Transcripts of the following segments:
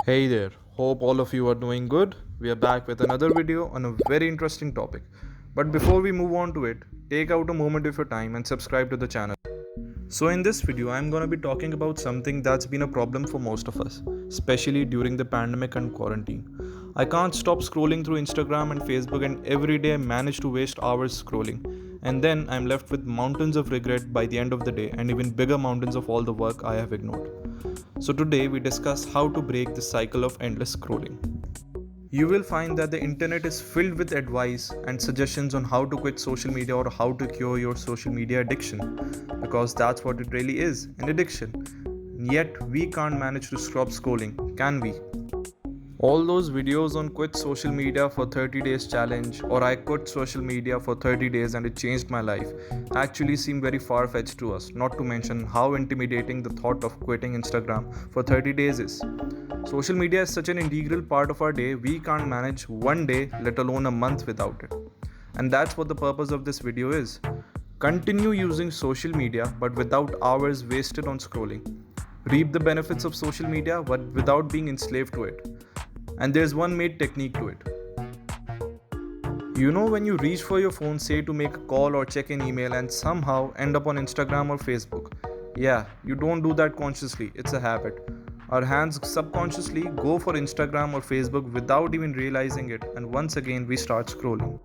Hey there, hope all of you are doing good. We are back with another video on a very interesting topic. But before we move on to it, take out a moment of your time and subscribe to the channel. So, in this video, I'm going to be talking about something that's been a problem for most of us, especially during the pandemic and quarantine. I can't stop scrolling through Instagram and Facebook, and every day I manage to waste hours scrolling. And then I'm left with mountains of regret by the end of the day, and even bigger mountains of all the work I have ignored. So, today we discuss how to break the cycle of endless scrolling. You will find that the internet is filled with advice and suggestions on how to quit social media or how to cure your social media addiction, because that's what it really is, an addiction. Yet we can't manage to stop scrolling, can we? All those videos on quit social media for 30 days challenge or I quit social media for 30 days and it changed my life actually seem very far-fetched to us, not to mention how intimidating the thought of quitting Instagram for 30 days is. Social media is such an integral part of our day, we can't manage one day, let alone a month without it. And that's what the purpose of this video is. Continue using social media but without hours wasted on scrolling. Reap the benefits of social media but without being enslaved to it. And there's one made technique to it. You know, when you reach for your phone, say to make a call or check an email, and somehow end up on Instagram or Facebook. Yeah, you don't do that consciously, it's a habit. Our hands subconsciously go for Instagram or Facebook without even realizing it, and once again we start scrolling.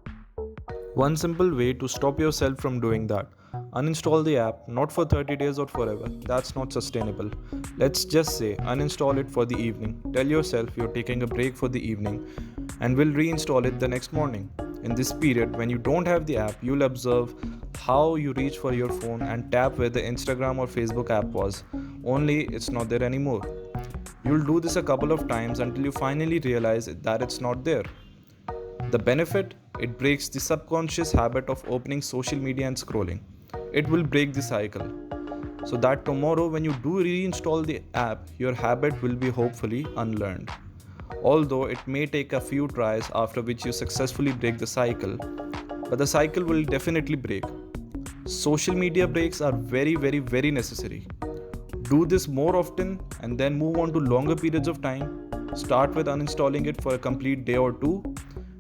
One simple way to stop yourself from doing that: uninstall the app, not for 30 days or forever. That's not sustainable. Let's just say uninstall it for the evening. Tell yourself you're taking a break for the evening and will reinstall it the next morning. In this period, when you don't have the app, you'll observe how you reach for your phone and tap where the Instagram or Facebook app was, only it's not there anymore. You'll do this a couple of times until you finally realize that it's not there. The benefit: it breaks the subconscious habit of opening social media and scrolling. It will break the cycle. So that tomorrow, when you do reinstall the app, your habit will be hopefully unlearned. Although it may take a few tries, after which you successfully break the cycle, but the cycle will definitely break. Social media breaks are very necessary. Do this more often and then move on to longer periods of time. Start with uninstalling it for a complete day or two,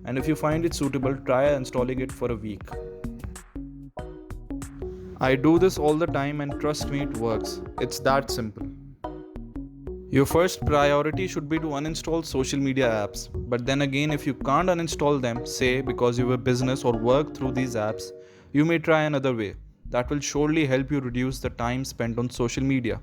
and if you find it suitable, try installing it for a week. I do this all the time and trust me, it works. It's that simple. Your first priority should be to uninstall social media apps. But then again, if you can't uninstall them, say because you have a business or work through these apps, you may try another way. That will surely help you reduce the time spent on social media.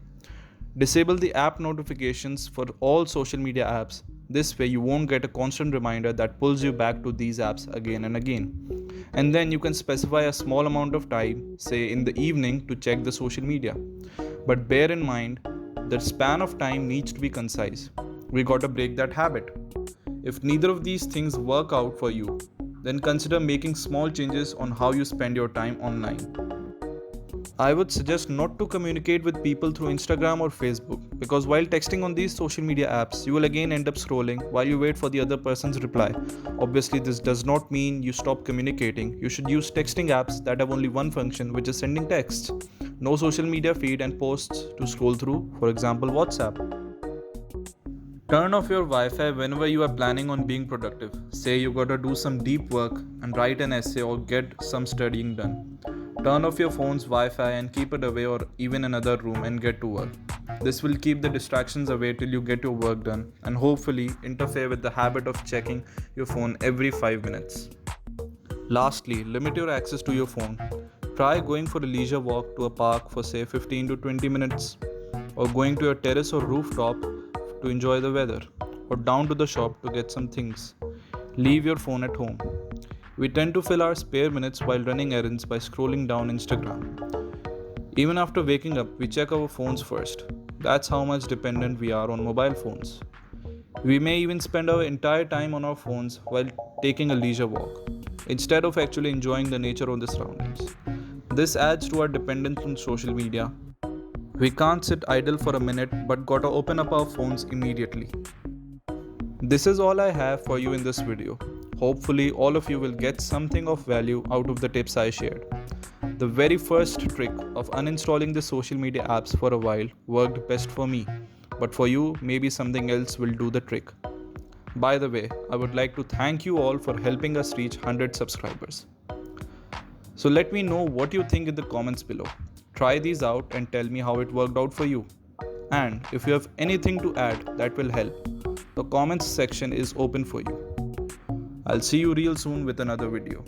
Disable the app notifications for all social media apps. This way, you won't get a constant reminder that pulls you back to these apps again and again. And then you can specify a small amount of time, say in the evening, to check the social media. But bear in mind, the span of time needs to be concise. We gotta break that habit. If neither of these things work out for you, then consider making small changes on how you spend your time online. I would suggest not to communicate with people through Instagram or Facebook, because while texting on these social media apps, you will again end up scrolling while you wait for the other person's reply. Obviously, this does not mean you stop communicating. You should use texting apps that have only one function, which is sending texts. No social media feed and posts to scroll through, for example, WhatsApp. Turn off your Wi-Fi whenever you are planning on being productive. Say you gotta do some deep work and write an essay or get some studying done. Turn off your phone's Wi-Fi and keep it away or even another room and get to work. This will keep the distractions away till you get your work done and hopefully interfere with the habit of checking your phone every 5 minutes. Lastly, limit your access to your phone. Try going for a leisure walk to a park for say 15 to 20 minutes, or going to a terrace or rooftop to enjoy the weather, or down to the shop to get some things. Leave your phone at home. We tend to fill our spare minutes while running errands by scrolling down Instagram. Even after waking up, we check our phones first. That's how much dependent we are on mobile phones. We may even spend our entire time on our phones while taking a leisure walk, instead of actually enjoying the nature of the surroundings. This adds to our dependence on social media. We can't sit idle for a minute but gotta open up our phones immediately. This is all I have for you in this video. Hopefully all of you will get something of value out of the tips I shared. The very first trick of uninstalling the social media apps for a while worked best for me. but for you, maybe something else will do the trick. By the way, I would like to thank you all for helping us reach 100 subscribers. So let me know what you think in the comments below. Try these out and tell me how it worked out for you. And if you have anything to add that will help, the comments section is open for you. I'll see you real soon with another video.